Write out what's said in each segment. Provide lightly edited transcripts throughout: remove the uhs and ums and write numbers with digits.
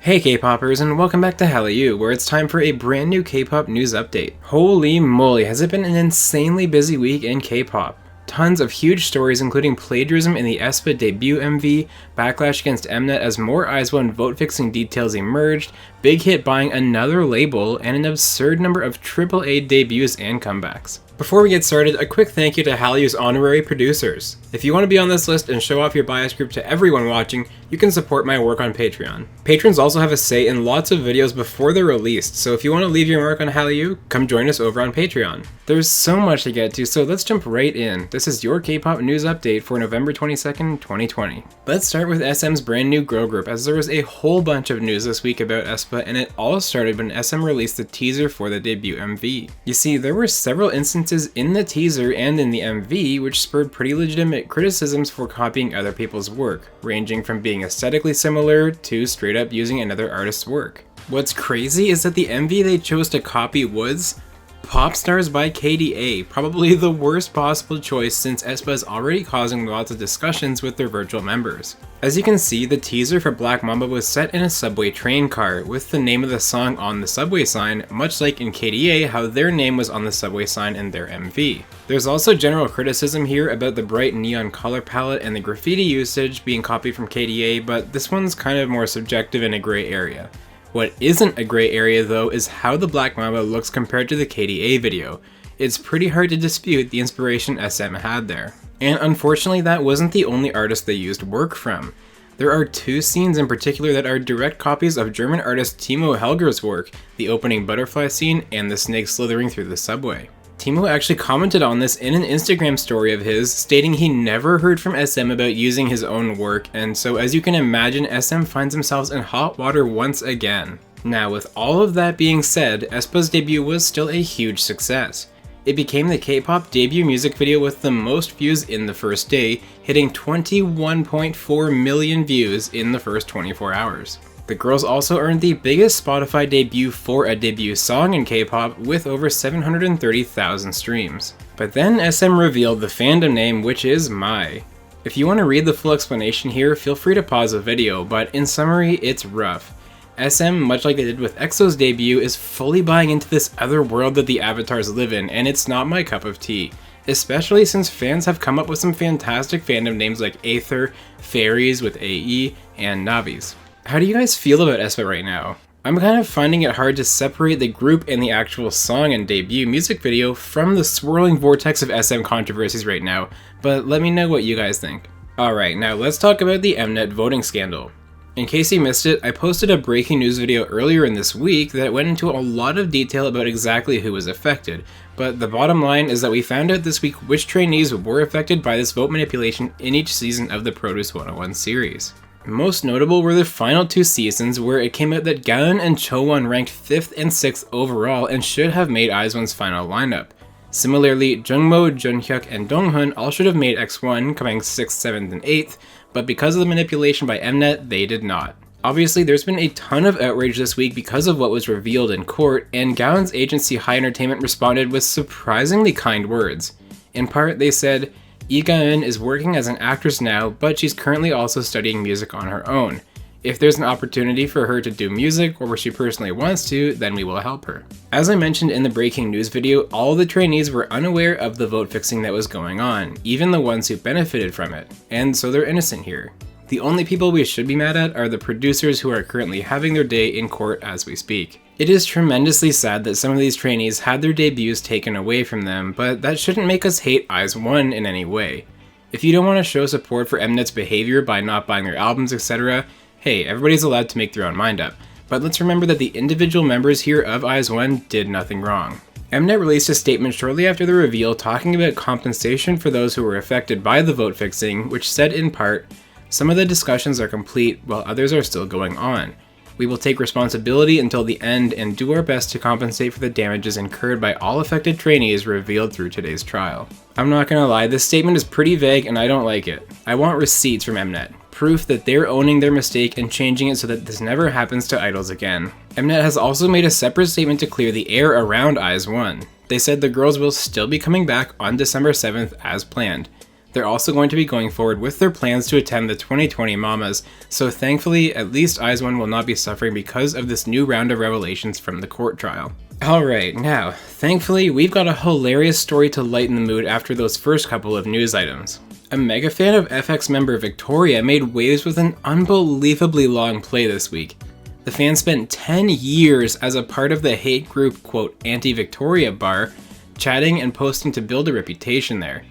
Hey K-popers, and welcome back to Hallyu, where it's time for a brand new K-pop news update. Holy moly, has it been an insanely busy week in K-pop. Tons of huge stories including plagiarism in the aespa debut MV, backlash against Mnet as more IZ*ONE vote-fixing details emerged, Big Hit buying another label, and an absurd number of AAA debuts and comebacks. Before we get started, a quick thank you to Hallyu's honorary producers. If you want to be on this list and show off your bias group to everyone watching, you can support my work on Patreon. Patrons also have a say in lots of videos before they're released, so if you want to leave your mark on Hallyu, come join us over on Patreon. There's so much to get to, so let's jump right in. This is your K-pop news update for November 22nd, 2020. Let's start with SM's brand new girl group, as there was a whole bunch of news this week about aespa, and it all started when SM released the teaser for the debut MV. You see, there were several instances in the teaser and in the MV which spurred pretty legitimate criticisms for copying other people's work, ranging from being aesthetically similar to straight up using another artist's work. What's crazy is that the MV they chose to copy WOODZ, Pop Stars by KDA, probably the worst possible choice since aespa is already causing lots of discussions with their virtual members. As you can see, the teaser for Black Mamba was set in a subway train car, with the name of the song on the subway sign, much like in KDA how their name was on the subway sign in their MV. There's also general criticism here about the bright neon color palette and the graffiti usage being copied from KDA, but this one's kind of more subjective in a gray area. What isn't a gray area though is how the Black Mamba looks compared to the KDA video. It's pretty hard to dispute the inspiration SM had there. And unfortunately that wasn't the only artist they used work from. There are two scenes in particular that are direct copies of German artist Timo Helger's work, the opening butterfly scene and the snake slithering through the subway. Timo actually commented on this in an Instagram story of his, stating he never heard from SM about using his own work, and so as you can imagine, SM finds themselves in hot water once again. Now with all of that being said, aespa's debut was still a huge success. It became the K-pop debut music video with the most views in the first day, hitting 21.4 million views in the first 24 hours. The girls also earned the biggest Spotify debut for a debut song in K-pop with over 730,000 streams. But then SM revealed the fandom name, which is MIE. If you want to read the full explanation here, feel free to pause the video, but in summary, it's rough. SM, much like they did with EXO's debut, is fully buying into this other world that the avatars live in, and it's not my cup of tea. Especially since fans have come up with some fantastic fandom names like Aether, Fairies with AE, and Navis. How do you guys feel about aespa right now? I'm kind of finding it hard to separate the group and the actual song and debut music video from the swirling vortex of SM controversies right now, but let me know what you guys think. Alright, now let's talk about the Mnet voting scandal. In case you missed it, I posted a breaking news video earlier in this week that went into a lot of detail about exactly who was affected, but the bottom line is that we found out this week which trainees were affected by this vote manipulation in each season of the Produce 101 series. Most notable were the final two seasons where it came out that Gaeun and ChoA ranked 5th and 6th overall and should have made IZ*ONE's final lineup. Similarly, Jungmo, Junhyuk, and Donghun all should have made X1, coming 6th, 7th, and 8th, but because of the manipulation by Mnet, they did not. Obviously, there's been a ton of outrage this week because of what was revealed in court, and Gaeun's agency High Entertainment responded with surprisingly kind words. In part, they said, Gaeun is working as an actress now, but she's currently also studying music on her own. If there's an opportunity for her to do music or where she personally wants to, then we will help her. As I mentioned in the breaking news video, all the trainees were unaware of the vote fixing that was going on, even the ones who benefited from it, and so they're innocent here. The only people we should be mad at are the producers who are currently having their day in court as we speak. It is tremendously sad that some of these trainees had their debuts taken away from them, but that shouldn't make us hate IZ*ONE in any way. If you don't want to show support for Mnet's behavior by not buying their albums, etc., hey, everybody's allowed to make their own mind up, but let's remember that the individual members here of IZ*ONE did nothing wrong. Mnet released a statement shortly after the reveal talking about compensation for those who were affected by the vote fixing, which said in part, "Some of the discussions are complete while others are still going on. We will take responsibility until the end and do our best to compensate for the damages incurred by all affected trainees revealed through today's trial." I'm not gonna lie, this statement is pretty vague and I don't like it. I want receipts from Mnet. Proof that they're owning their mistake and changing it so that this never happens to idols again. Mnet has also made a separate statement to clear the air around IZ*ONE. They said the girls will still be coming back on December 7th as planned. They're also going to be going forward with their plans to attend the 2020 Mamas, so thankfully at least IZ*ONE will not be suffering because of this new round of revelations from the court trial. Alright, now, thankfully we've got a hilarious story to lighten the mood after those first couple of news items. A mega fan of FX member Victoria made waves with an unbelievably long play this week. The fan spent 10 years as a part of the hate group quote anti-Victoria bar, chatting and posting to build a reputation there.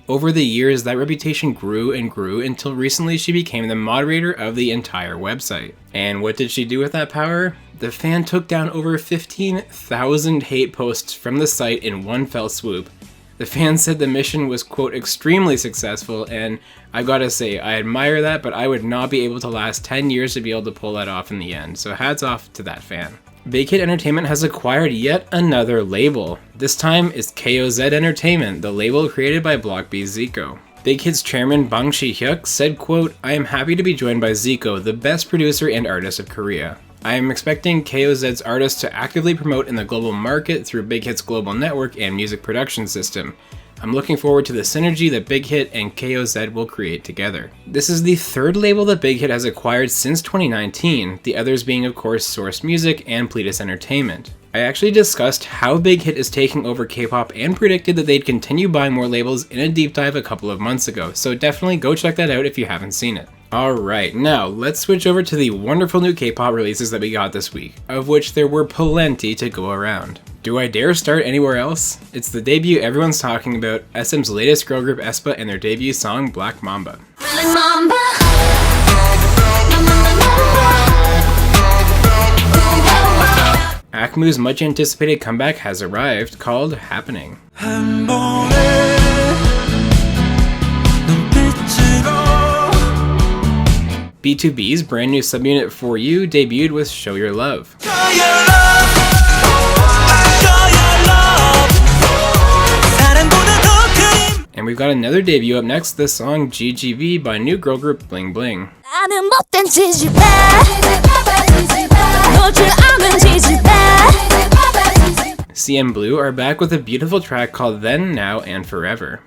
Over the years, that reputation grew and grew until recently she became the moderator of the entire website. And what did she do with that power? The fan took down over 15,000 hate posts from the site in one fell swoop. The fan said the mission was quote extremely successful, and I gotta say, I admire that, but I would not be able to last 10 years to be able to pull that off in the end, so hats off to that fan. Big Hit Entertainment has acquired yet another label. This time it's KOZ Entertainment, the label created by Block B's Zico. Big Hit's chairman Bang Si-hyuk said, quote, "I am happy to be joined by Zico, the best producer and artist of Korea. I am expecting KOZ's artists to actively promote in the global market through Big Hit's global network and music production system. I'm looking forward to the synergy that Big Hit and KOZ will create together." This is the third label that Big Hit has acquired since 2019, the others being of course Source Music and Pledis Entertainment. I actually discussed how Big Hit is taking over K-pop and predicted that they'd continue buying more labels in a deep dive a couple of months ago, so definitely go check that out if you haven't seen it. Alright, now let's switch over to the wonderful new K-pop releases that we got this week, of which there were plenty to go around. Do I dare start anywhere else? It's the debut everyone's talking about, SM's latest girl group aespa and their debut song Black Mamba. Black Mamba. AKMU's much anticipated comeback has arrived, called Happening. BTOB's brand new subunit For You debuted with Show Your Love. And we've got another debut up next, the song G.G.B by new girl group Bling Bling. CNBLUE are back with a beautiful track called Then, Now, and Forever.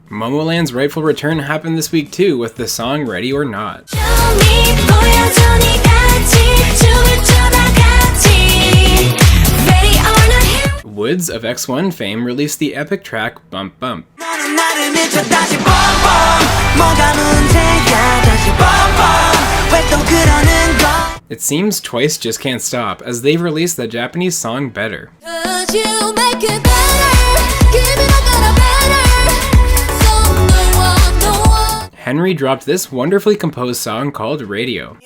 Momoland's rightful return happened this week too, with the song Ready or Not. WOODZ of X1 fame released the epic track Bump Bump. It seems Twice just can't stop, as they've released the Japanese song Better. Henry dropped this wonderfully composed song called Radio.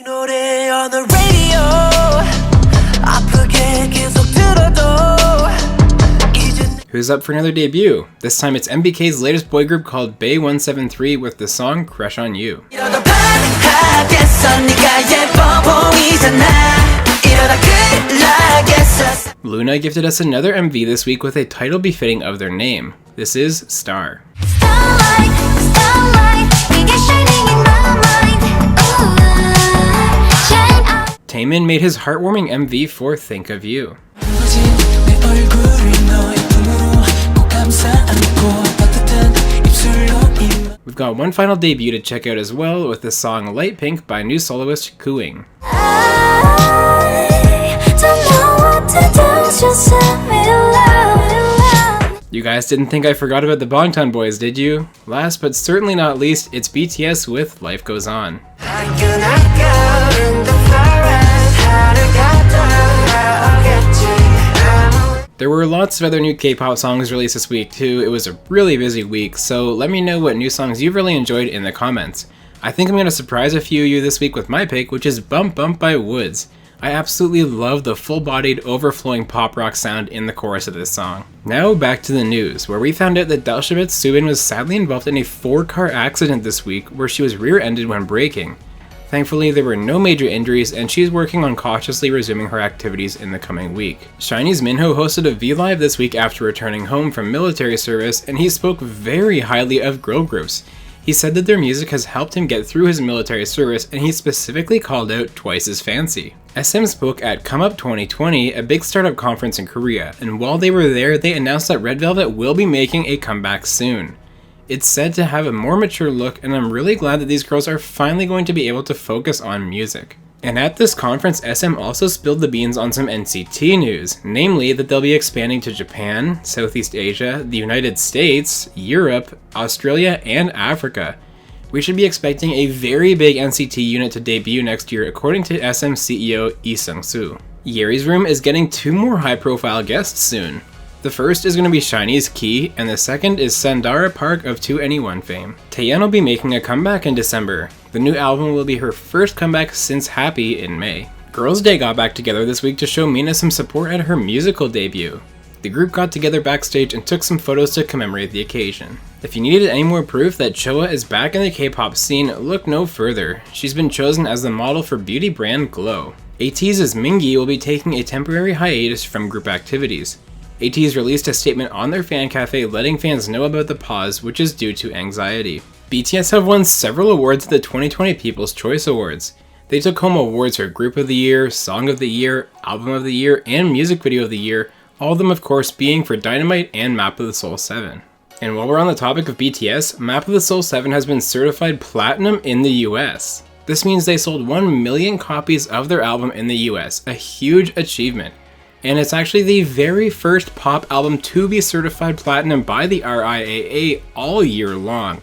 Who's up for another debut? This time it's MBK's latest boy group called Bae 173 with the song Crush on You. LOONA gifted us another MV this week with a title befitting of their name. This is Star. Taemin made his heartwarming MV for Think of You. We've got one final debut to check out as well with the song Light Pink by new soloist COOING. You guys didn't think I forgot about the Bangtan boys, did you? Last but certainly not least, it's BTS with Life Goes On. There were lots of other new K-pop songs released this week too. It was a really busy week, so let me know what new songs you've really enjoyed in the comments. I think I'm going to surprise a few of you this week with my pick, which is Bump Bump by WOODZ. I absolutely love the full-bodied, overflowing pop rock sound in the chorus of this song. Now back to the news, where we found out that Dalshabet's Subin was sadly involved in a 4-car accident this week where she was rear-ended when braking. Thankfully, there were no major injuries, and she's working on cautiously resuming her activities in the coming week. SHINee's Minho hosted a V-Live this week after returning home from military service, and he spoke very highly of girl groups. He said that their music has helped him get through his military service, and he specifically called out Twice as Fancy. SM spoke at Come Up 2020, a big startup conference in Korea, and while they were there, they announced that Red Velvet will be making a comeback soon. It's said to have a more mature look, and I'm really glad that these girls are finally going to be able to focus on music. And at this conference, SM also spilled the beans on some NCT news, namely that they'll be expanding to Japan, Southeast Asia, the United States, Europe, Australia, and Africa. We should be expecting a very big NCT unit to debut next year, according to SM CEO Lee Sung-soo. Yeri's Room is getting 2 more high-profile guests soon. The first is going to be SHINee's Key, and the second is Sandara Park of 2NE1 fame. Taeyeon will be making a comeback in December. The new album will be her first comeback since Happy in May. Girls' Day got back together this week to show Minah some support at her musical debut. The group got together backstage and took some photos to commemorate the occasion. If you needed any more proof that ChoA is back in the K-pop scene, look no further. She's been chosen as the model for beauty brand Glow. ATEEZ's Mingi will be taking a temporary hiatus from group activities. ATEEZ released a statement on their fan cafe letting fans know about the pause, which is due to anxiety. BTS have won several awards at the 2020 People's Choice Awards. They took home awards for Group of the Year, Song of the Year, Album of the Year, and Music Video of the Year, all of them of course being for Dynamite and Map of the Soul 7. And while we're on the topic of BTS, Map of the Soul 7 has been certified platinum in the US. This means they sold 1 million copies of their album in the US, a huge achievement. And it's actually the very first pop album to be certified platinum by the RIAA all year long.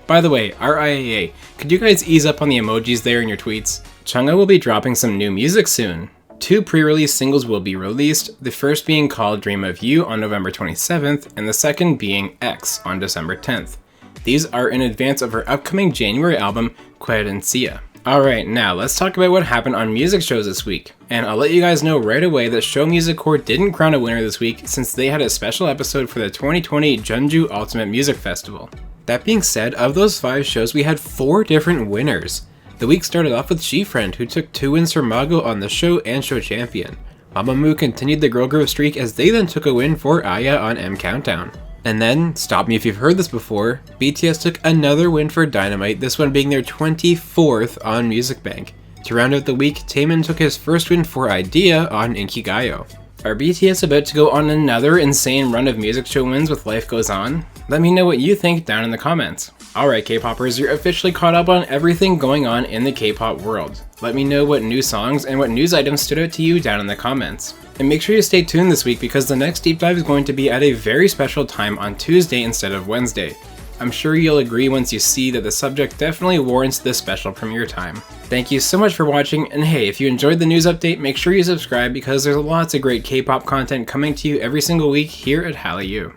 By the way, RIAA, could you guys ease up on the emojis there in your tweets? CHUNGA will be dropping some new music soon. 2 pre-release singles will be released, the first being called Dream of You on November 27th, and the second being X on December 10th. These are in advance of her upcoming January album, Querencia. Alright, now let's talk about what happened on music shows this week. And I'll let you guys know right away that Show Music Core didn't crown a winner this week since they had a special episode for the 2020 Jeonju Ultimate Music Festival. That being said, of those 5 shows we had 4 different winners. The week started off with SheFriend, who took 2 wins for Mago on the show and show champion. Mamamoo continued the girl group streak as they then took a win for Aya on M Countdown. And then, stop me if you've heard this before, BTS took another win for Dynamite, this one being their 24th on Music Bank. To round out the week, Taemin took his first win for Idea on Inkigayo. Are BTS about to go on another insane run of music show wins with Life Goes On? Let me know what you think down in the comments. Alright K-popers, you're officially caught up on everything going on in the K-pop world. Let me know what new songs and what news items stood out to you down in the comments. And make sure you stay tuned this week because the next deep dive is going to be at a very special time on Tuesday instead of Wednesday. I'm sure you'll agree once you see that the subject definitely warrants this special premiere time. Thank you so much for watching, and hey, if you enjoyed the news update, make sure you subscribe because there's lots of great K-pop content coming to you every single week here at Hallyu.